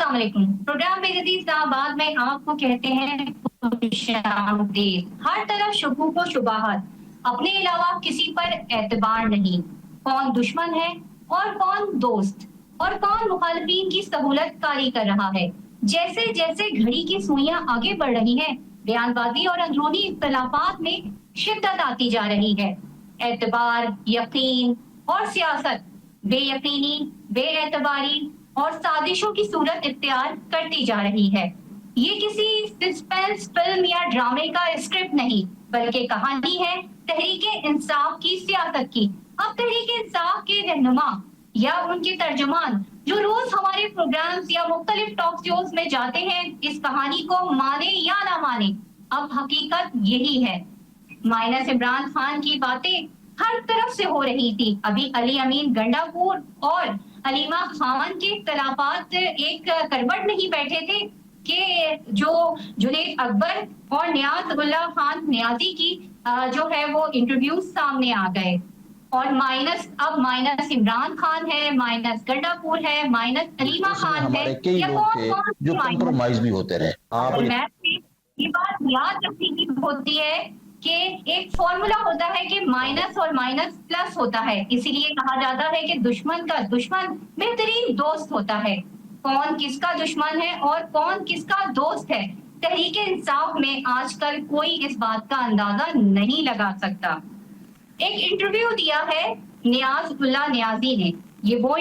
अस्सलाम वालेकुम। प्रोग्राम बेगदी इस्लामाबाद में आपको कहते हैं खुशामदीद। हर तरफ शुभों को शुबाहत, अपने अलावा किसी पर एतबार नहीं। कौन दुश्मन है और कौन दोस्त, और कौन मुखालिफिन की सहूलत कारी कर रहा है। जैसे जैसे घड़ी की सुइयां आगे बढ़ रही हैं, बयानबाजी और अंदरूनी इख्तलाफात में शिद्दत आती जा रही है। एतबार, यकीन और सियासत बेयकीनी, बेएतबारी और साजिशों की सूरत इख्तियार करती जा रही है। ये किसी सस्पेंस फिल्म या ड्रामे का स्क्रिप्ट नहीं, बल्कि कहानी है तहरीके इंसाफ की, सियासत की। अब तहरीके इंसाफ के रहनुमा या उनके तर्जुमान जो रोज हमारे प्रोग्राम्स या मुख्तलिफ टॉक शोज में जाते हैं, इस कहानी को माने या ना माने, अब हकीकत यही है। माइनस इमरान खान की बातें हर तरफ से हो रही थी। अभी अली अमीन गंडापुर और अलीमा खान के इख्तलाफात एक करवट नहीं बैठे थे कि जो जुनैद अकबर और नियाज उल्लाह खान नियाजी की जो है वो इंटरव्यू सामने आ गए। और अब माइनस इमरान खान है, माइनस गंडापुर है, माइनस अलीमा खान है, या कौन जो कंप्रोमाइज भी होते रहे। आप ये बात याद रखने की होती है कि एक फॉर्मूला होता है कि माइनस और माइनस प्लस होता है। इसीलिए कहा जाता है कि दुश्मन का दुश्मन बेहतरीन दोस्त होता है। कौन किसका दुश्मन है और कौन किसका दोस्त है, तहरीके इंसाफ में आजकल कोई इस बात का अंदाजा नहीं लगा सकता। एक इंटरव्यू दिया है नियाज उल्लाह नियाजी ने। ये वो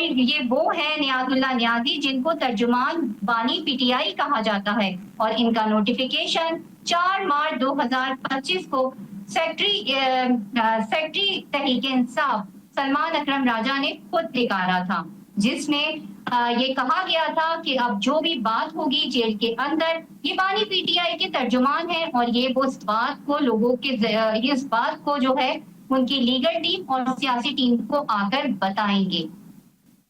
है नियाज उल्लाह नियाजी जिनको तर्जुमान बानी पीटीआई कहा जाता है, और इनका नोटिफिकेशन 4 मार्च 2025 को सेक्रेटरी तहरीके इंसाफ सलमान अकरम राजा ने खुद निकाला था, जिसमें ये कहा गया था कि अब जो भी बात होगी जेल के अंदर, ये बानी पीटीआई के तर्जुमान है और ये वो इस बात को लोगों के इस बात को जो है उनकी लीगल टीम और सियासी टीम को आकर बताएंगे।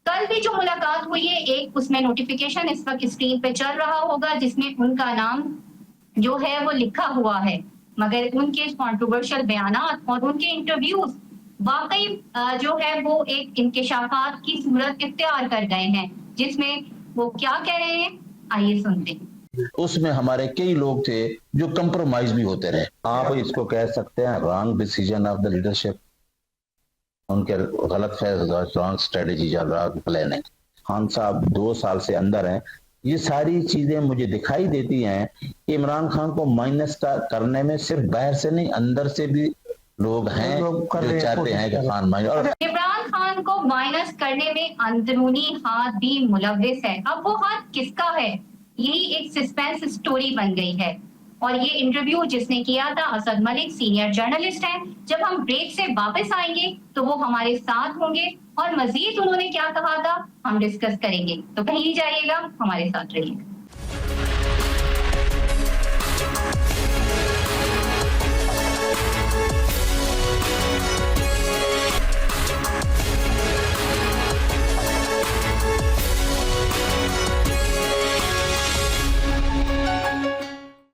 कल भी जो मुलाकात हुई है, एक उसमें नोटिफिकेशन इस वक्त स्क्रीन पे चल रहा होगा जिसमें उनका नाम जो है वो लिखा हुआ है, मगर उनके कंट्रोवर्शियल बयानात और उनके इंटरव्यूज वाकई जो है वो एक इंकशाफात की सूरत इख्तियार कर गए हैं, जिसमें वो क्या कह रहे हैं आइए सुनते हैं। उसमें हमारे कई लोग थे जो कंप्रोमाइज भी होते रहे। आप इसको कह सकते हैं wrong decision of the leadership, उनके गलत फैसला, रॉन्ग स्ट्रेटेजी या रॉन्ग प्लानिंग। खान साहब 2 साल से अंदर हैं। ये सारी चीजें मुझे दिखाई देती हैं कि इमरान खान को माइनस करने में सिर्फ बाहर से नहीं, अंदर से भी लोग हैं जो चाहते हैं कि खान माइनस। इमरान खान को माइनस करने में अंदरूनी हाथ भी मुलव्विस है। अब वो हाथ किसका है, यही एक सस्पेंस स्टोरी बन गई है। और ये इंटरव्यू जिसने किया था असद मलिक, सीनियर जर्नलिस्ट हैं। जब हम ब्रेक से वापस आएंगे तो वो हमारे साथ होंगे और मजीद उन्होंने क्या कहा था हम डिस्कस करेंगे। तो कहीं नहीं जाइएगा, हमारे साथ रहिएगा।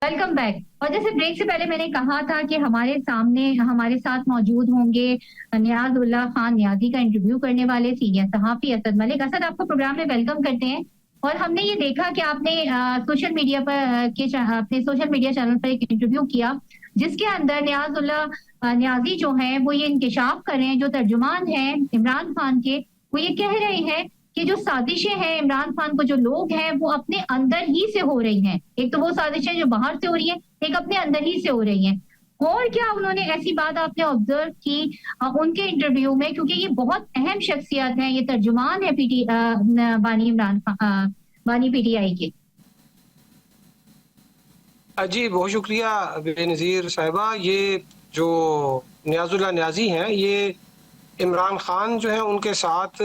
Welcome back. और जैसे ब्रेक से पहले मैंने कहा था कि हमारे सामने हमारे साथ मौजूद होंगे नियाज उल्लाह खान नियाजी का इंटरव्यू करने वाले सीनियर सहाफी असद मलिक। असद, आपको प्रोग्राम में वेलकम करते हैं। और हमने ये देखा कि आपने सोशल मीडिया पर अपने सोशल मीडिया चैनल पर एक इंटरव्यू किया जिसके अंदर नियाज उल्लाह नियाजी जो है वो ये इंकशाफ कर रहे हैं, जो तर्जुमान हैं इमरान खान के, वो ये कह रहे हैं कि जो साजिशें हैं इमरान खान को जो लोग हैं वो अपने अंदर ही से हो रही हैं। एक तो वो साजिशें जो बाहर से हो रही हैं, एक अपने अंदर ही से हो रही हैं। और क्या उन्होंने ऐसी बात आपने ऑब्जर्व की उनके इंटरव्यू में, क्योंकि ये बहुत अहम शख्सियत हैं, ये तर्जुमान है बानी पीटीआई के। जी बहुत शुक्रिया बेनज़ीर साहिबा। ये जो नियाजुल्लाह नियाजी हैं, ये इमरान खान जो है उनके साथ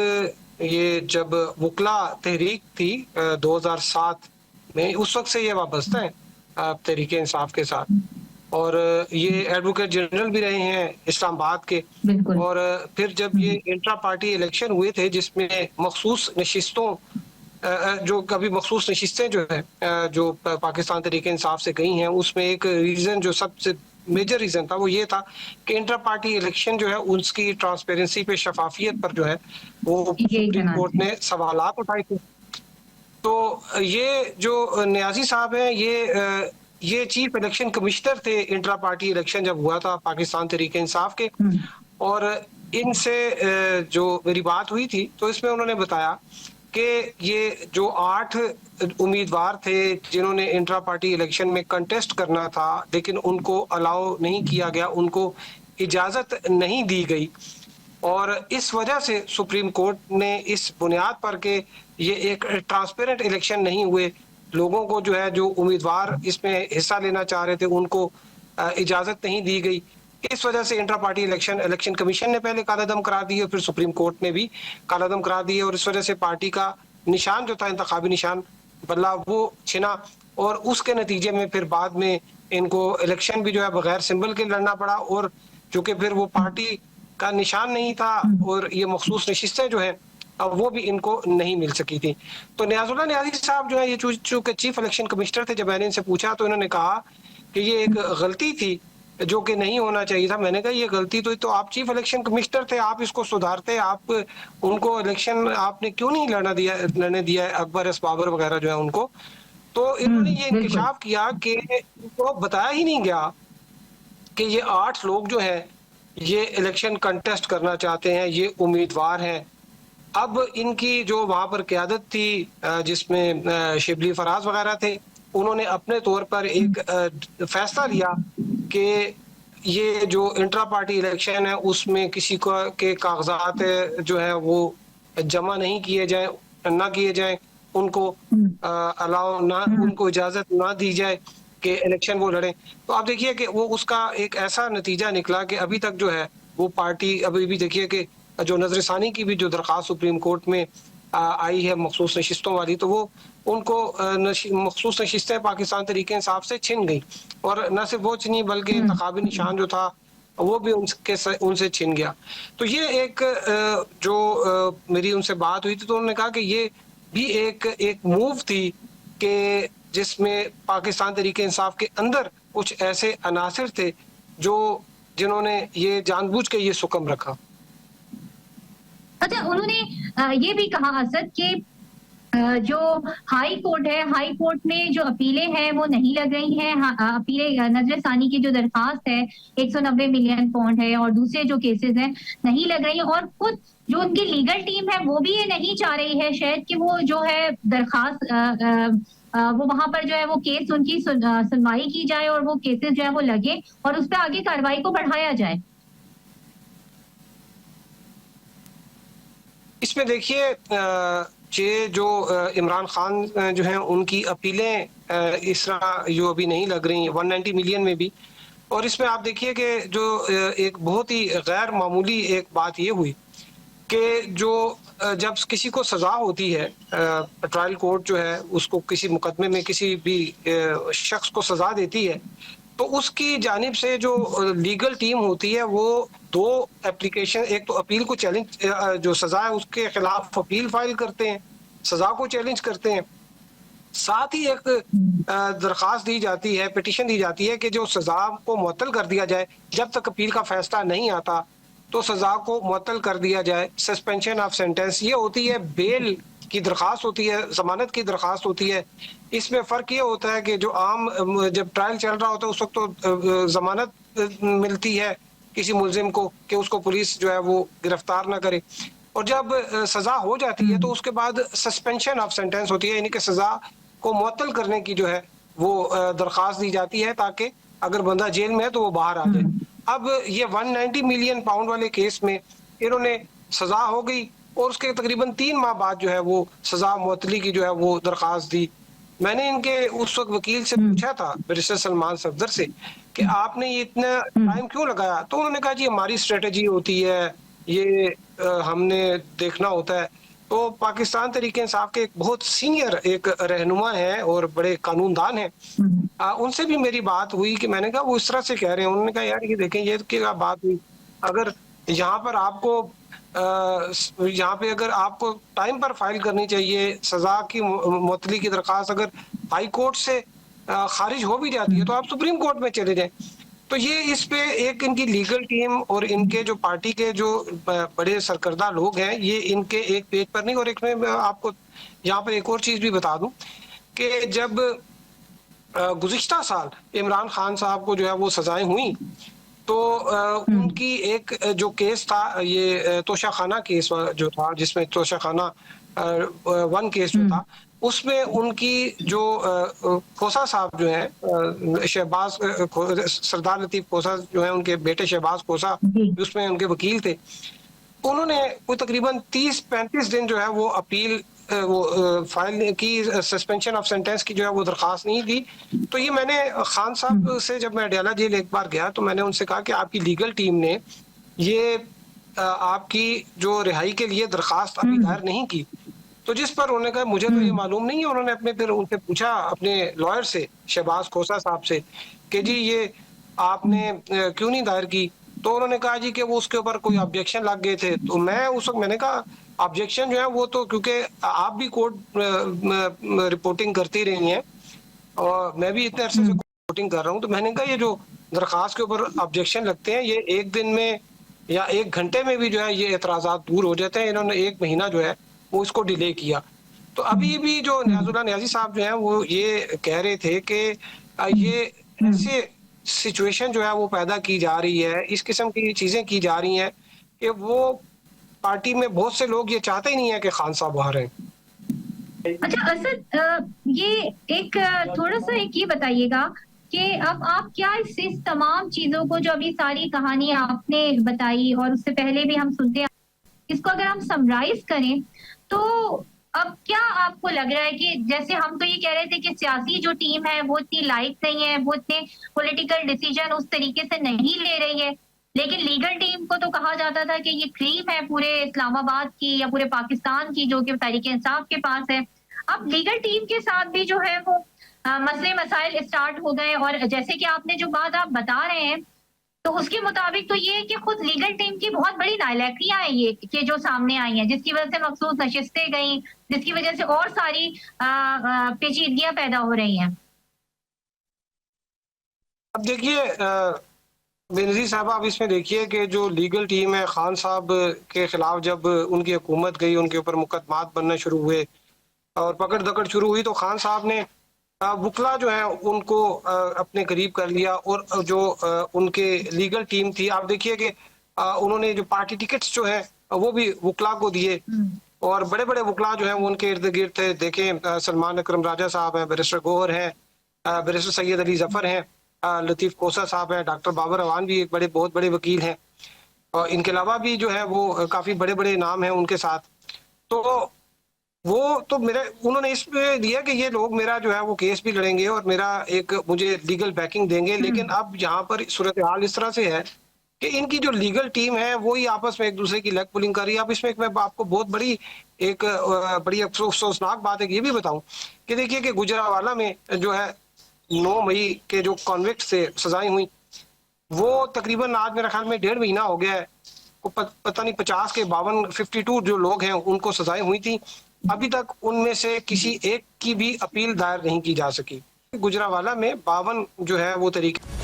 ये जब वकला तहरीक थी 2007 में, उस वक्त से ये वाबस्ता है तहरीके इंसाफ के साथ। और ये एडवोकेट जनरल भी रहे हैं इस्लामाबाद के। और फिर जब ये इंट्रा पार्टी इलेक्शन हुए थे जिसमें मखसूस नशिस्तों जो कभी मखसूस नशिस्तें जो है जो पाकिस्तान तहरीके इंसाफ से गई हैं, उसमें एक रीज़न जो सबसे मेजर रीज़न था वो ये था कि इंटर पार्टी इलेक्शन जो है उसकी ट्रांसपेरेंसी पे, शफाफियत पर जो है वो सुप्रीम कोर्ट ने सवालात उठाए थे। तो ये जो न्याजी साहब हैं ये चीफ इलेक्शन कमिश्नर थे इंट्रा पार्टी इलेक्शन जब हुआ था पाकिस्तान तहरीक इंसाफ के, और इनसे जो मेरी बात हुई थी तो इसमें उन्होंने बताया कि ये जो 8 उम्मीदवार थे जिन्होंने इंट्रा पार्टी इलेक्शन में कंटेस्ट करना था लेकिन उनको अलाउ नहीं किया गया, उनको इजाजत नहीं दी गई, और इस वजह से सुप्रीम कोर्ट ने इस बुनियाद पर के ये एक ट्रांसपेरेंट इलेक्शन नहीं हुए, लोगों को जो है जो उम्मीदवार इसमें हिस्सा लेना चाह रहे थे उनको इजाजत नहीं दी गई, इस वजह से इंट्रा पार्टी इलेक्शन कमीशन ने पहले कालादम करार दिए, फिर सुप्रीम कोर्ट ने भी कालादम करार दिए, और इस वजह से पार्टी का निशान जो था इंतखाबी निशान बल्ला वो छिना, और उसके नतीजे में फिर बाद में इनको इलेक्शन भी जो है बगैर सिंबल के लड़ना पड़ा, और चूंकि फिर वो पार्टी का निशान नहीं था और ये मखसूस नशिस्तें जो है अब वो भी इनको नहीं मिल सकी थी। तो नियाजुल्लाह नियाजी साहब जो है ये चूंकि चीफ इलेक्शन कमिश्नर थे, जब मैंने इनसे पूछा तो इन्होंने कहा कि ये एक गलती थी जो कि नहीं होना चाहिए था। मैंने कहा ये गलती तो आप चीफ इलेक्शन कमिश्नर थे, आप इसको सुधारते, आप उनको इलेक्शन आपने क्यों नहीं लड़ने दिया अकबर बाबर वगैरह जो है उनको। तो इन्होंने ये इंकशाफ किया कि इनको बताया ही नहीं गया कि ये 8 लोग जो हैं ये इलेक्शन कंटेस्ट करना चाहते हैं, ये उम्मीदवार हैं। अब इनकी जो वहां पर क़यादत थी जिसमें शिबली फराज वगैरह थे, उन्होंने अपने तौर पर एक फैसला लिया कि ये जो इंट्रा पार्टी इलेक्शन है उसमें किसी को के कागजात जो है वो जमा नहीं किए जाए, ना किए जाए, उनको अलाउ ना, उनको इजाजत ना दी जाए कि इलेक्शन वो लड़े। तो आप देखिए कि वो उसका एक ऐसा नतीजा निकला कि अभी तक जो है वो पार्टी अभी भी देखिए कि जो नजरसानी की भी जो दरख्वास्त सुप्रीम कोर्ट में आई है मखसूस नशिस्तों वाली, तो वो उनको मखसूस नशिस्तें पाकिस्तान तहरीक इंसाफ से छिन गई, और न सिर्फ वो छिनी बल्कि इंतखाबी निशान जो था वो भी उनसे छिन गया। तो ये एक जो मेरी उनसे बात हुई थी तो उन्होंने कहा कि ये भी एक मूव थी कि जिसमें पाकिस्तान तहरीक इंसाफ के अंदर कुछ ऐसे अनासिर थे जिन्होंने ये जानबूझ के ये सुकम रखा। अच्छा, उन्होंने ये भी कहा असद कि जो हाई कोर्ट है, हाई कोर्ट में जो अपीलें हैं वो नहीं लग रही हैं, अपीलें नजरसानी की जो दरखास्त है 190 मिलियन पाउंड है और दूसरे जो केसेस हैं नहीं लग रही, और खुद जो उनकी लीगल टीम है वो भी ये नहीं चाह रही है शायद कि वो जो है दरखास्त वो वहां पर जो है वो केस उनकी सुनवाई की जाए और वो केसेस जो है वो लगे और उस पर आगे कार्रवाई को बढ़ाया जाए। इसमें देखिए ये जो इमरान खान जो हैं उनकी अपीलें इस तरह जो अभी नहीं लग रही 190 मिलियन में भी, और इसमें आप देखिए कि जो एक बहुत ही गैर मामूली एक बात ये हुई कि जो जब किसी को सजा होती है, ट्रायल कोर्ट जो है उसको किसी मुकदमे में किसी भी शख्स को सजा देती है तो उसकी जानिब से जो लीगल टीम होती है वो 2 एप्लीकेशन, एक तो अपील को चैलेंज, जो सजा है उसके खिलाफ अपील फाइल करते हैं, सजा को चैलेंज करते हैं, साथ ही एक दरखास्त दी जाती है, पिटीशन दी जाती है कि जो सजा को मुअत्तल कर दिया जाए, जब तक अपील का फैसला नहीं आता तो सजा को मुअत्तल कर दिया जाए, सस्पेंशन ऑफ सेंटेंस। ये होती है बेल की दरखास्त होती है, जमानत की दरखास्त होती है। इसमें फ़र्क ये होता है कि जो आम जब ट्रायल चल रहा होता है उस वक्त तो जमानत मिलती है किसी मुलजिम को कि उसको पुलिस जो है वो गिरफ्तार ना करे, और जब सज़ा हो जाती है तो उसके बाद सस्पेंशन ऑफ सेंटेंस होती है, यानी कि सज़ा को मुअत्तल करने की जो है वो दरखास्त दी जाती है ताकि अगर बंदा जेल में है तो वो बाहर आ जाए। अब ये 190 मिलियन पाउंड वाले केस में इन्होंने सज़ा हो गई और उसके तकरीबन 3 माह बाद जो है वो सज़ा मुअत्तली की जो है वो दरखास्त दी। मैंने इनके उस वक्त वकील से पूछा था, बैरिस्टर सलमान सफदर से, कि आपने ये इतना टाइम क्यों लगाया, तो उन्होंने कहा जी हमारी स्ट्रेटजी होती है, ये हमने देखना होता है। तो पाकिस्तान तहरीक इंसाफ के एक बहुत सीनियर एक रहनुमा है और बड़े कानूनदान हैं, उनसे भी मेरी बात हुई कि मैंने कहा वो इस तरह से कह रहे हैं, उन्होंने कहा यार ये देखें ये क्या बात हुई, अगर यहाँ पर आपको यहाँ पे अगर आपको टाइम पर फाइल करनी चाहिए सजा की मुअत्तली की दरखास्त, अगर हाई कोर्ट से खारिज हो भी जाती है तो आप सुप्रीम कोर्ट में चले जाएं। तो ये इस पे एक इनकी लीगल टीम और इनके जो पार्टी के जो बड़े सरकर्दा लोग हैं ये इनके एक पेज पर नहीं, और एक में आपको यहाँ पर एक और चीज़ भी बता दूं कि जब गुज़िश्ता साल इमरान खान साहब को जो है वो सजाएं हुई, तो उनकी एक जो केस था, ये तोशाखाना केस जो था, जिसमें तोशाखाना 1 केस जो था, उसमें उनकी जो खोसा साहब जो है, शहबाज सरदार लतीफ खोसा जो है, उनके बेटे शहबाज खोसा उसमें उनके वकील थे, उन्होंने कोई तकरीबन 30-35 दिन जो है वो अपील फाइल की, सस्पेंशन ऑफ सेंटेंस की जो है वो दरखास्त नहीं दी। तो ये मैंने खान साहब से, जब मैं अडयाला जेल एक बार गया तो मैंने उनसे कहा कि आपकी लीगल टीम ने ये आपकी जो रिहाई के लिए दरखास्त अभी दायर नहीं की। तो जिस पर उन्होंने कहा मुझे तो ये मालूम नहीं है। उन्होंने अपने फिर उनसे पूछा, अपने लॉयर से, शहबाज खोसा साहब से, कि जी ये आपने क्यों नहीं दायर की? तो उन्होंने कहा जी कि वो उसके ऊपर कोई ऑब्जेक्शन लग गए थे। तो मैं उस वक्त मैंने कहा ऑब्जेक्शन जो है वो तो, क्योंकि आप भी कोर्ट रिपोर्टिंग करती रही हैं और मैं भी इतने अरसे से रिपोर्टिंग कर रहा हूँ, तो मैंने कहा ये जो दरखास्त के ऊपर ऑब्जेक्शन लगते हैं, ये एक दिन में या 1 घंटे में भी जो है ये एतराज़ात दूर हो जाते हैं। इन्होंने 1 महीना जो है वो इसको डिले किया। तो अभी भी जो नियाजुल्लाह नियाज़ी साहब जो हैं वो ये कह रहे थे कि ये ऐसे सिचुएशन जो है वो पैदा की जा रही है, इस किस्म की चीजें की जा रही हैं कि वो पार्टी में बहुत से लोग ये चाहते ही नहीं है कि खान साहब बाहर हैं। अच्छा असद, ये एक थोड़ा सा एक ये बताइएगा कि अब आप क्या इस तमाम चीजों को, जो अभी सारी कहानी आपने बताई और उससे पहले भी हम सुनते हैं, इसको अगर हम समराइज करें तो अब क्या आपको लग रहा है कि जैसे हम तो ये कह रहे थे कि सियासी जो टीम है वो इतनी लाइट नहीं है, वो इतने पॉलिटिकल डिसीजन उस तरीके से नहीं ले रही है, लेकिन लीगल टीम को तो कहा जाता था कि ये क्रीम है पूरे इस्लामाबाद की या पूरे पाकिस्तान की, जो कि तहरीक इंसाफ के पास है। अब लीगल टीम के साथ भी जो है वो मसले मसाइल स्टार्ट हो गए, और जैसे कि आपने जो बात आप बता रहे हैं तो उसके मुताबिक तो ये है कि खुद लीगल टीम की बहुत बड़ी नालायकियां हैं ये कि जो सामने आई हैं, जिसकी वजह से मखसूस नशिस्तें गई, जिसकी वजह से और सारी पेचीदगियां पैदा हो रही हैं। अब देखिए बेनज़ीर साहब, आप इसमें देखिए कि जो लीगल टीम है, खान साहब के खिलाफ जब उनकी हुकूमत गई, उनके ऊपर मुकदमात बनने शुरू हुए और पकड़ दकड़ शुरू हुई, तो खान साहब ने वकला जो है उनको अपने करीब कर लिया, और जो उनके लीगल टीम थी, आप देखिए कि उन्होंने जो पार्टी टिकट्स जो है वो भी वकला को दिए, और बड़े बड़े वकला जो है वो उनके इर्द गिर्द थे। देखें, सलमान अकरम राजा साहब हैं, बैरिस्टर गौहर हैं, बैरिस्टर सैयद अली जफर हैं, लतीफ़ कोसा साहब हैं, डॉक्टर बाबर अवान भी एक बहुत बड़े वकील हैं, और इनके अलावा भी जो है वो काफ़ी बड़े बड़े नाम हैं उनके साथ। तो वो तो उन्होंने इसमें दिया कि ये लोग मेरा जो है वो केस भी लड़ेंगे और मुझे लीगल बैकिंग देंगे। लेकिन अब यहाँ पर सूरत हाल इस तरह से है कि इनकी जो लीगल टीम है वो ही आपस में एक दूसरे की लेग पुलिंग कर रही है। अब इसमें मैं आपको बहुत बड़ी अफसोसनाक बात है, ये भी बताऊं कि देखिए कि गुजरावाला में जो है 9 मई के जो कॉन्विक्ट से सजाएं हुई, वो तकरीबन आज मेरा ख्याल में 1.5 महीना हो गया है, पता नहीं 50 के 52 जो लोग हैं उनको सजाएं हुई थी। अभी तक उनमें से किसी एक की भी अपील दायर नहीं की जा सकी। गुजरावाला में 52 जो है वो तरीके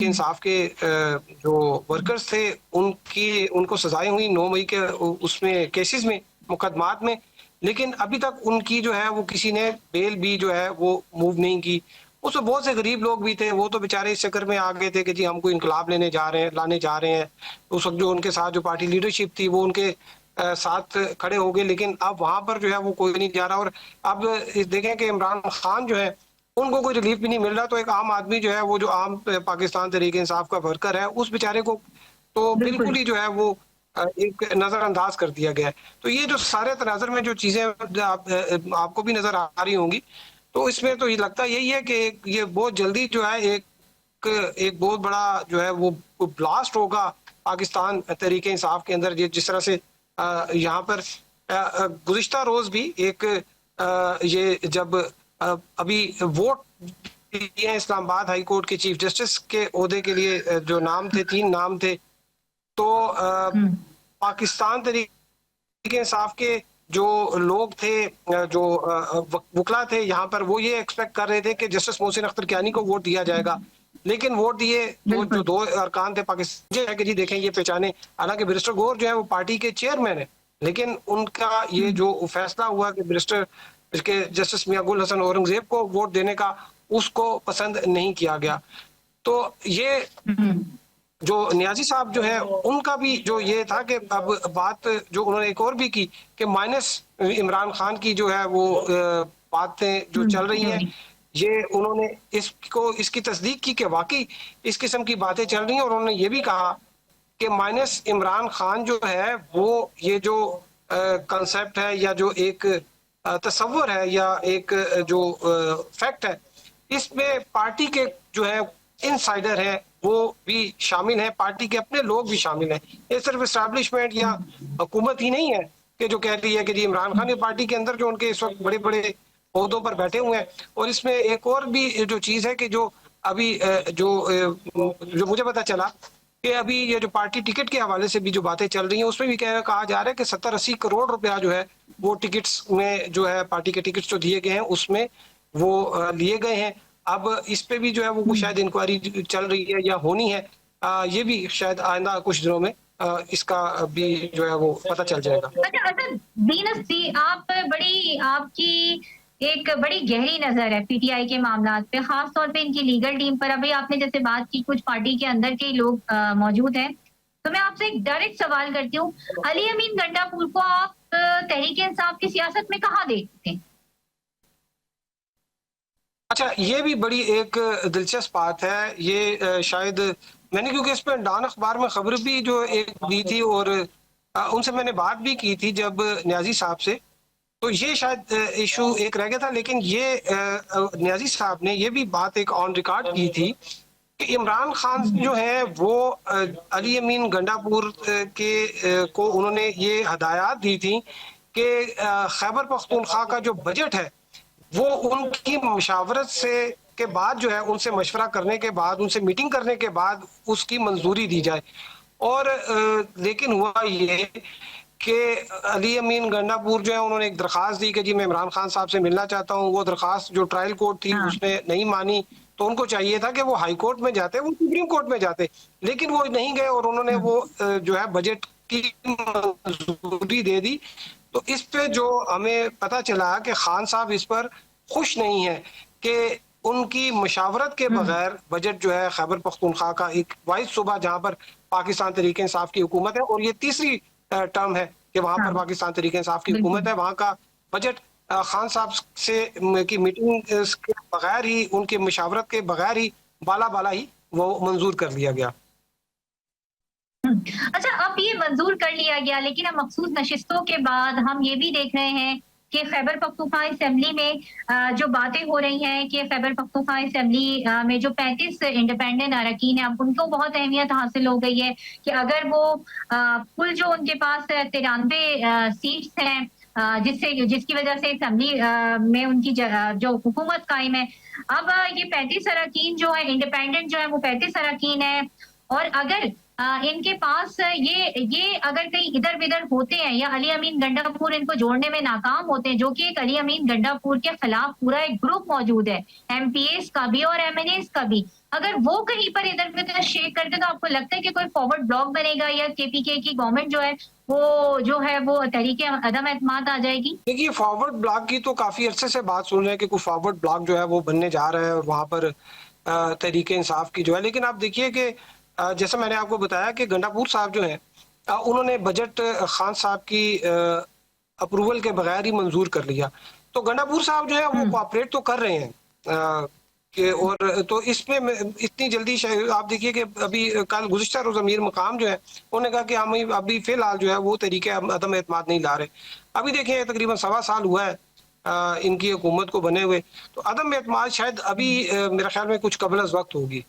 इंसाफ के जो वर्कर्स थे उनको सजाएं हुई 9 मई के उसमें केसेस में, मुकदमात में, लेकिन अभी तक उनकी जो है वो किसी ने बेल भी जो है वो मूव नहीं की। उसमें बहुत से गरीब लोग भी थे, वो तो बेचारे इस चक्कर में आ गए थे कि जी हमको इनकलाब लाने जा रहे हैं। उस वक्त जो उनके साथ जो पार्टी लीडरशिप थी वो उनके साथ खड़े हो गए, लेकिन अब वहां पर जो है वो कोई नहीं जा रहा। और अब देखें कि इमरान खान जो है उनको कोई रिलीफ भी नहीं मिल रहा, तो एक आम आदमी जो है वो जो आम पाकिस्तान तहरीक इंसाफ का वर्कर है उस बेचारे को तो बिल्कुल ही जो है वो एक नजरअंदाज कर दिया गया है। तो ये जो सारे तनाजर में जो चीजें आपको भी नजर आ रही होंगी, तो इसमें तो ये लगता यही है कि ये बहुत जल्दी जो है एक बहुत बड़ा जो है वो ब्लास्ट होगा पाकिस्तान तहरीक इंसाफ के अंदर। जिस तरह से यहाँ पर गुज़िश्ता रोज भी ये जब अभी वोट दिए इस्लामाबाद हाई कोर्ट के चीफ जस्टिस के ओहदे के लिए, जो नाम थे 3 नाम थे, तो पाकिस्तान तहरीक इंसाफ के जो लोग थे, जो वकला थे यहाँ पर, वो ये एक्सपेक्ट कर रहे थे कि जस्टिस मोहसिन अख्तर कियानी को वोट दिया जाएगा, लेकिन वोट दिए तो जो दो अरकान थे पाकिस्तान के, जी देखें ये पहचाने, हालांकि बैरिस्टर गौहर जो है वो पार्टी के चेयरमैन है, लेकिन उनका ये जो फैसला हुआ कि बैरिस्टर के जस्टिस मियां गुल हसन औरंगजेब को वोट देने का, उसको पसंद नहीं किया गया। तो ये जो नियाजी साहब जो है उनका भी जो ये था कि अब बात जो उन्होंने एक और भी की कि माइनस इमरान खान की जो है वो बातें जो चल रही हैं, ये उन्होंने इसकी तस्दीक की कि वाकई इस किस्म की बातें चल रही हैं, और उन्होंने ये भी कहा कि माइनस इमरान खान जो है वो ये जो कंसेप्ट है या जो एक तस्वर है या एक जो फैक्ट है, इसमें पार्टी के जो है इनसाइडर है वो भी शामिल है, पार्टी के अपने लोग भी शामिल हैं। ये सिर्फ एस्टैब्लिशमेंट या हुकूमत ही नहीं है कि जो कह रही है कि जी इमरान खान की पार्टी के अंदर जो उनके इस वक्त बड़े बड़े ओहदों पर बैठे हुए हैं। और इसमें एक और भी जो चीज है कि जो अभी जो मुझे पता चला कि अभी ये जो पार्टी टिकट के हवाले से भी जो बातें चल रही हैं, उसमें भी कहा जा रहा है कि 70-80 करोड़ रुपया जो है वो टिकट्स में जो है, पार्टी के टिकट्स जो दिए गए हैं उसमें वो लिए गए हैं। अब इस पे भी जो है वो शायद इंक्वायरी चल रही है या होनी है, ये भी शायद आइंदा कुछ दिनों में इसका भी जो है वो पता चल जाएगा। अच्छा दीनस जी, आप बड़ी आपकी एक बड़ी गहरी नजर है पीटीआई के मामला पे, खास तौर पे इनकी लीगल टीम पर। अभी आपने जैसे बात की कुछ पार्टी के अंदर के लोग मौजूद हैं, तो मैं आपसे एक डायरेक्ट सवाल करती हूँ, अली अमीन गंडापुर को आप तहरीक इंसाफ की सियासत में कहाँ देखते हैं? अच्छा, ये भी बड़ी एक दिलचस्प बात है। ये शायद मैंने, क्योंकि इस पर डॉन अखबार में खबर भी जो एक दी थी और उनसे मैंने बात भी की थी जब न्याजी साहब से, तो ये शायद इशू एक रह गया था। लेकिन ये न्याजी साहब ने ये भी बात एक ऑन रिकॉर्ड की थी कि इमरान खान जो है वो अली अमीन गंडापुर के को उन्होंने ये हदायत दी थी कि खैबर पख्तूनख्वा का जो बजट है वो उनकी मुशावरत से के बाद जो है, उनसे मशवरा करने के बाद, उनसे मीटिंग करने के बाद उसकी मंजूरी दी जाए। और लेकिन हुआ ये कि अली अमीन गंडापुर जो है उन्होंने एक दरख्वास्त दी कि जी मैं इमरान खान साहब से मिलना चाहता हूँ। वो दरख्वास्त जो ट्रायल कोर्ट थी उसने नहीं मानी, तो उनको चाहिए था कि वो हाई कोर्ट में जाते, वो सुप्रीम कोर्ट में जाते, लेकिन वो नहीं गए और उन्होंने वो जो है बजट की मंजूरी दे दी। तो इस पे जो हमें पता चला कि खान साहब इस पर खुश नहीं है कि उनकी मशावरत के बगैर बजट जो है खैबर पख्तूनख्वा का एक वाइज सूबा जहां पर पाकिस्तान तहरीक इंसाफ की हुकूमत है, और ये तीसरी टर्म है कि वहां पर पाकिस्तान तहरीक इंसाफ की हुकूमत है, वहां का बजट खान साहब से की मीटिंग के बगैर ही, उनकी मशावरत के बगैर ही बाला ही वो मंजूर कर लिया गया। अच्छा, अब ये मंजूर कर लिया गया, लेकिन अब मखसूस नशिस्तों के बाद हम ये भी देख रहे हैं कि खैबर पख्तूनख्वा असेंबली में जो बातें हो रही हैं कि खैबर पख्तूनख्वा असेंबली में जो 35 इंडिपेंडेंट अरकान हैं, अब उनको बहुत अहमियत हासिल हो गई है कि अगर वो कुल जो उनके पास 93 सीट्स हैं जिसकी वजह से असेंबली में उनकी जो हुकूमत कायम है, अब ये 35 अरकान जो है इंडिपेंडेंट जो है वो 35 अरकान है, और अगर इनके पास ये अगर कहीं इधर बिधर होते हैं या अली अमीन गंडापुर इनको जोड़ने में नाकाम होते हैं, जो कि एक अली अमीन गंडापुर के खिलाफ पूरा एक ग्रुप मौजूद है एमपीएस का भी और एमएनएस का भी, अगर वो कहीं पर इधर उधर शेक करते तो आपको लगता है कि कोई फॉरवर्ड ब्लॉक बनेगा या केपीके की गवर्नमेंट जो है वो तहरीक अदम एतमाद आ जाएगी? देखिए, फॉरवर्ड ब्लॉक की तो काफी अरसे से बात सुन रहे हैं कि कोई फॉरवर्ड ब्लॉक जो है वो बनने जा रहा है और वहां पर तहरीक इंसाफ की जो है, लेकिन आप देखिए कि जैसे मैंने आपको बताया कि गंडापुर साहब जो हैं उन्होंने बजट खान साहब की अप्रूवल के बगैर ही मंजूर कर लिया। तो गंडापुर साहब जो है वो कोऑपरेट तो कर रहे हैं कि, और तो इसमें इतनी जल्दी आप देखिए कि अभी कल गुज़िश्ता रोज़ अमीर मकाम जो है उन्होंने कहा कि हम अभी फिलहाल जो है वो तरीके अदम एतमाद नहीं ला रहे। अभी देखिए तकरीबन 1.25 साल हुआ है इनकी हुकूमत को बने हुए, तो अदम एतमाद शायद अभी मेरे ख्याल में कुछ कबल अज़ वक्त होगी।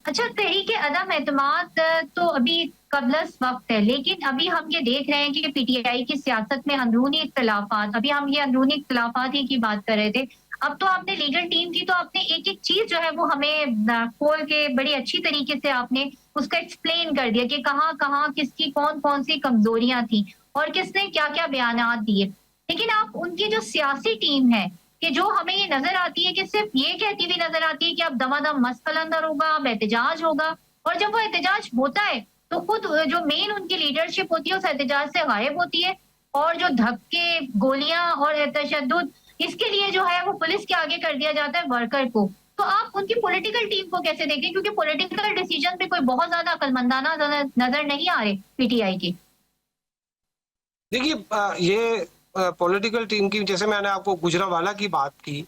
अच्छा, तहरीक अदम एतमाद तो अभी कबलस वक्त है, लेकिन अभी हम ये देख रहे हैं कि पीटीआई की सियासत में अंदरूनी इख्तलाफात, अभी हम ये अंदरूनी इख्तलाफात ही की बात कर रहे थे, अब तो आपने लीगल टीम की, तो आपने एक एक चीज जो है वो हमें खोल के बड़ी अच्छी तरीके से आपने उसका एक्सप्लेन कर दिया कि कहाँ कहाँ किसकी कौन कौन सी कमजोरियां थी, और किसने क्या क्या बयानात दिए। लेकिन आप उनकी जो सियासी टीम है कि जो हमें ये नजर आती है कि सिर्फ ये कहती हुई नजर आती है कि अब दमादम मस्त कलंदर होगा, अब एहतजाज होगा, और जब वो एहतजाज होता है तो खुद जो मेन उनकी लीडरशिप होती है उस एहतजाज से गायब होती है, और जो धक्के, गोलियां और तशद्दुद, इसके लिए जो है वो पुलिस के आगे कर दिया जाता है वर्कर को। तो आप उनकी पॉलिटिकल टीम को कैसे देखें, क्योंकि पॉलिटिकल डिसीजन पे कोई बहुत ज्यादा अकलमंदाना नजर नहीं आ रहे पीटीआई के। देखिए ये पॉलिटिकल टीम की, जैसे मैंने आपको गुजरांवाला की बात की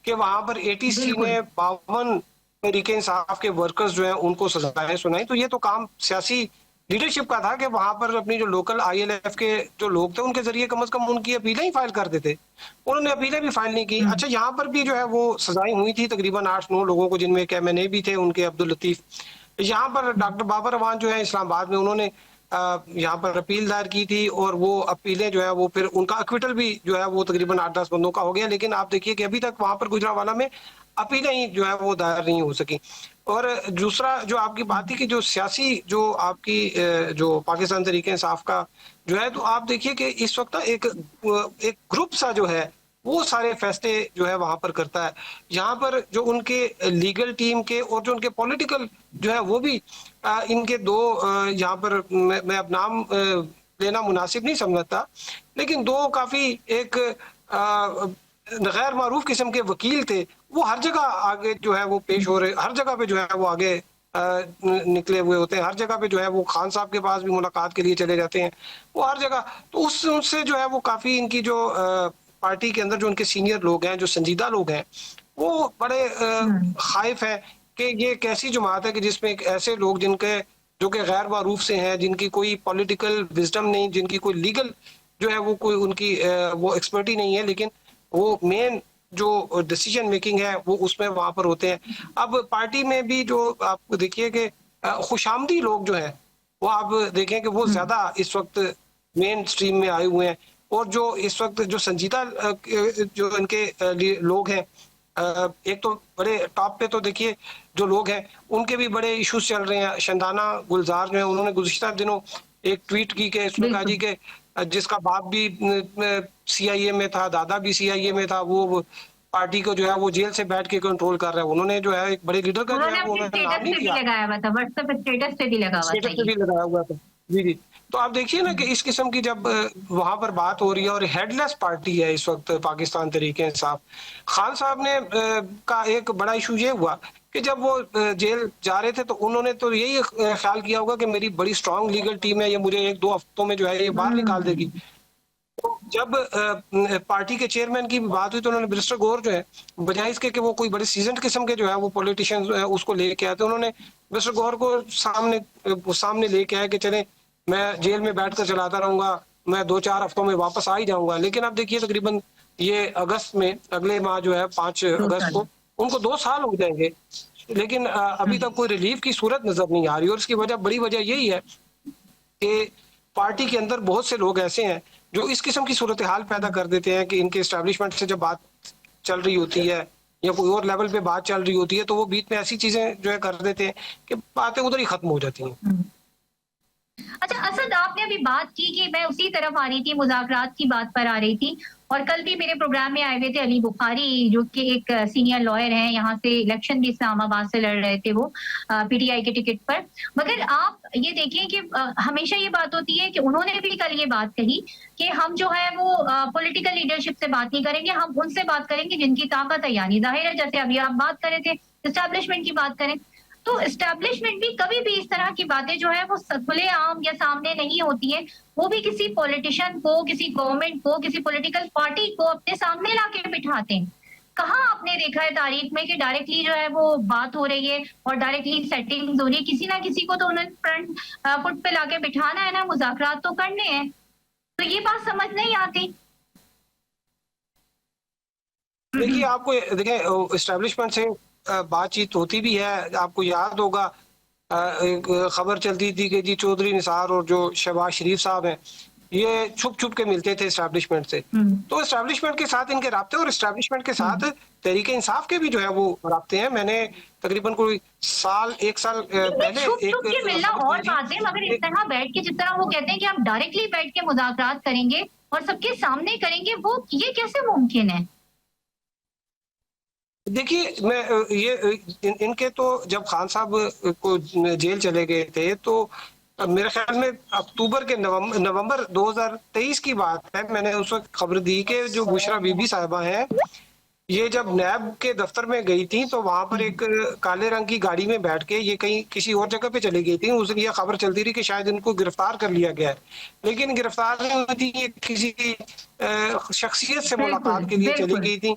कि वहां पर एटीसी ने 52 तहरीके इंसाफ के वर्कर्स जो हैं उनको सजाएं सुनाई, तो ये तो काम सियासी लीडरशिप का था कि वहां पर अपनी जो लोकल आईएलएफ के जो लोग थे उनके जरिए कम से कम उनकी अपीलें ही फाइल करते थे। उन्होंने अपीलें भी फाइल नहीं की। अच्छा, यहाँ पर भी जो है वो सजाएं हुई थी तकरीबन 8-9 लोगों को, जिनमें कैमने भी थे उनके, अब्दुल लतीफ। यहाँ पर डॉक्टर बाबर रवान जो है इस्लामाबाद में, उन्होंने यहाँ पर अपील दायर की थी और वो अपीलें जो है वो फिर उनका अक्विटल भी जो है वो तकरीबन 8-10 बंदों का हो गया। लेकिन आप देखिए कि अभी तक वहां पर गुजरांवाला में अपीलें ही जो है वो दायर नहीं हो सकी। और दूसरा जो आपकी बात थी कि जो सियासी जो आपकी जो पाकिस्तान तहरीक इंसाफ का जो है, तो आप देखिए कि इस वक्त एक ग्रुप सा जो है वो सारे फैसले जो है वहां पर करता है। यहाँ पर जो उनके लीगल टीम के और जो उनके पॉलिटिकल जो है वो भी इनके दो यहाँ पर मैं अब नाम लेना मुनासिब नहीं समझता, लेकिन दो काफी एक गैर मारूफ किस्म के वकील थे। वो हर जगह आगे जो है वो पेश हो रहे, हर जगह पे जो है वो आगे निकले हुए होते हैं, हर जगह पे जो है वो खान साहब के पास भी मुलाकात के लिए चले जाते हैं, वो हर जगह। तो उससे जो है वो काफी इनकी जो पार्टी के अंदर जो उनके सीनियर लोग हैं, जो संजीदा लोग हैं, वो बड़े खाइफ है कि ये कैसी जमात है कि जिसमें ऐसे लोग जिनके जो कि गैर मारूफ से हैं, जिनकी कोई पॉलिटिकल विजडम नहीं, जिनकी कोई लीगल जो है वो कोई उनकी वो एक्सपर्टी नहीं है, लेकिन वो मेन जो डिसीजन मेकिंग है वो उसमें वहां पर होते हैं। अब पार्टी में भी जो आप देखिए कि खुशामदी लोग जो हैं वो आप देखें कि वो ज्यादा इस वक्त मेन स्ट्रीम में आए हुए हैं। और जो इस वक्त जो संजीदा जो इनके लोग हैं, एक तो बड़े टॉप पे तो देखिए जो लोग हैं उनके भी बड़े इश्यूज चल रहे हैं। शंदाना गुलजार जो है, उन्होंने गुज़िश्ता दिनों एक ट्वीट की कि उसमें कहा जी के जिसका बाप भी सीआईए में था, दादा भी सीआईए में था, वो पार्टी को जो है वो जेल से बैठ के कंट्रोल कर रहा है। उन्होंने जो है एक बड़े लीडर का जो है वो नाम नहीं किया, लगाया हुआ था, व्हाट्सएप स्टेटस पे भी लगा हुआ था, स्टेटस पे भी लगाया हुआ था। जी जी। तो आप देखिए ना कि इस किस्म की जब वहां पर बात हो रही है, और हेडलेस पार्टी है इस वक्त पाकिस्तान तहरीक इंसाफ। खान साहब ने का एक बड़ा इशू ये हुआ कि जब वो जेल जा रहे थे तो उन्होंने तो यही ख्याल किया होगा कि मेरी बड़ी स्ट्रांग लीगल टीम है, ये मुझे 1-2 हफ्तों में जो है ये बाहर निकाल देगी। तो जब पार्टी के चेयरमैन की बात हुई तो उन्होंने बैरिस्टर गौहर जो है, बजाय इसके कि वो कोई बड़े सीजन किस्म के जो है वो पॉलिटिशियन उसको लेके आए, तो उन्होंने बैरिस्टर गौहर को सामने लेके आए कि चले मैं जेल में बैठकर चलाता रहूंगा, मैं 2-4 हफ्तों में वापस आ ही जाऊंगा। लेकिन अब देखिए तकरीबन ये अगस्त में, अगले माह जो है 5 अगस्त को उनको 2 साल हो जाएंगे, लेकिन अभी तक कोई रिलीफ की सूरत नजर नहीं आ रही। और इसकी बड़ी वजह यही है कि पार्टी के अंदर बहुत से लोग ऐसे हैं जो इस किस्म की सूरत हाल पैदा कर देते हैं कि इनके एस्टेब्लिशमेंट से जब बात चल रही होती है या कोई और लेवल पे बात चल रही होती है तो वो बीच में ऐसी चीजें जो है कर देते हैं कि बातें उधर ही खत्म हो जाती हैं। अच्छा असद, आपने अभी बात की कि मैं उसी तरफ आ रही थी, मुज़ाकरात की बात पर आ रही थी, और कल भी मेरे प्रोग्राम में आए हुए थे अली बुखारी जो कि एक सीनियर लॉयर हैं, यहाँ से इलेक्शन भी इस्लामाबाद से लड़ रहे थे वो पीटीआई के टिकट पर। मगर आप ये देखिए कि हमेशा ये बात होती है कि उन्होंने भी कल ये बात कही कि हम जो है वो पॉलिटिकल लीडरशिप से बात नहीं करेंगे, हम उनसे बात करेंगे जिनकी ताकत है। यानी जाहिर है जैसे अभी आप बात कर रहे थे एस्टैब्लिशमेंट की बात करें, तो एस्टैब्लिशमेंट भी कभी भी इस तरह की बातें जो है वो खुले आम या सामने नहीं होती है, वो भी किसी पॉलिटिशियन को, किसी गवर्नमेंट को, किसी पॉलिटिकल पार्टी को अपने सामने लाके बिठाते हैं। कहाँ आपने देखा है तारीख में कि डायरेक्टली जो है वो बात हो रही है और डायरेक्टली सेटिंग्स हो रही है? किसी ना किसी को तो उन्होंने फ्रंट फुट पे लाके बिठाना है ना, मुज़ाकरात तो करने हैं। तो ये बात समझ नहीं आती। देखिए आपको देखें एस्टेब्लिशमेंट से बातचीत होती भी है। आपको याद होगा एक खबर चलती थी कि जी चौधरी निसार और जो शहबाज शरीफ साहब हैं ये छुप छुप के मिलते थे इस्टेब्लिशमेंट से। तो इस्टेब्लिशमेंट के साथ इनके राब्ते और इस्टेब्लिशमेंट के साथ तहरीक इंसाफ के भी जो है वो राब्ते हैं। मैंने तकरीबन कोई एक साल पहले छुप छुप के मिलना और एक बात है, मगर इस तरह बैठ के, जिस तरह वो कहते हैं कि आप डायरेक्टली बैठ के मुज़ाकरात करेंगे और सबके सामने करेंगे, वो ये कैसे मुमकिन है? देखिए, मैं इनके तो जब खान साहब को जेल चले गए थे तो मेरे ख्याल में अक्टूबर के नवंबर 2023 की बात है। मैंने उस वक्त खबर दी कि जो बुशरा बीबी साहिबा हैं, ये जब नैब के दफ्तर में गई थी तो वहां पर एक काले रंग की गाड़ी में बैठ के ये कहीं किसी और जगह पे चली गई थी। उस दिन ये खबर चलती रही कि शायद इनको गिरफ्तार कर लिया गया है, लेकिन गिरफ्तार नहीं हुई थी। ये किसी शख्सियत से मुलाकात के लिए चली गई थी।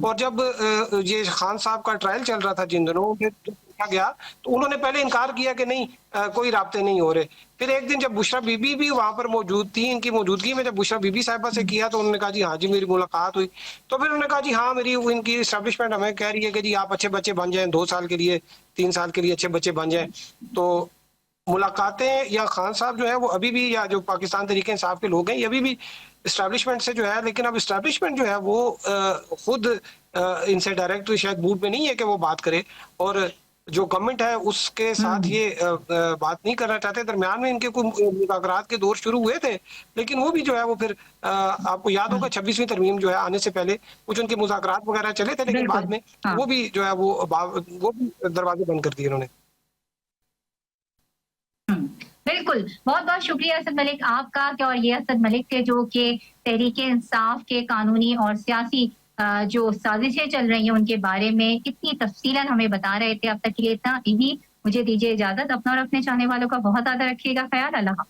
और जब ये खान साहब का ट्रायल चल रहा था जिन दिनों, पूछा गया तो उन्होंने पहले इनकार किया कि नहीं, कोई राब्ते नहीं हो रहे। फिर एक दिन जब बुशरा बीबी भी वहां पर मौजूद थी, इनकी मौजूदगी में जब बुशरा बीबी साहिबा से किया तो उन्होंने कहा जी हाँ जी मेरी मुलाकात हुई। तो फिर उन्होंने कहा जी हाँ, मेरी इनकी एस्टेब्लिशमेंट हमें कह रही है कि जी आप अच्छे बच्चे बन जाएं, 2 साल के लिए 3 साल के लिए अच्छे बच्चे बन जाएं। तो मुलाकातें या खान साहब जो है वो अभी भी, या जो पाकिस्तान तहरीक इंसाफ के लोग हैं, ये अभी भी एस्टेब्लिशमेंट से जो है, लेकिन अब एस्टेब्लिशमेंट जो है वो खुद इनसे डायरेक्ट शायद मूड में नहीं है कि वो बात करे, और जो गवर्नमेंट है उसके साथ ये बात नहीं करना चाहते। दरमियान में इनके कुछ मुज़ाकरात के दौर शुरू हुए थे, लेकिन वो भी जो है वो फिर आपको याद होगा 26वीं तरमीम जो है आने से पहले कुछ उनके मुज़ाकरात वगैरह चले थे, लेकिन बाद में वो भी जो है वो भी दरवाजे बंद कर दिए उन्होंने। बिल्कुल, बहुत बहुत शुक्रिया असद मलिक आपका। और ये असद मलिक थे जो कि तहरीक इंसाफ के कानूनी और सियासी जो साजिशें चल रही हैं उनके बारे में इतनी तफसीलन हमें बता रहे थे। अब तक के लिए इतना ही, मुझे दीजिए इजाजत। अपना और अपने चाहने वालों का बहुत ज्यादा रखिएगा ख्याल। अल्लाह।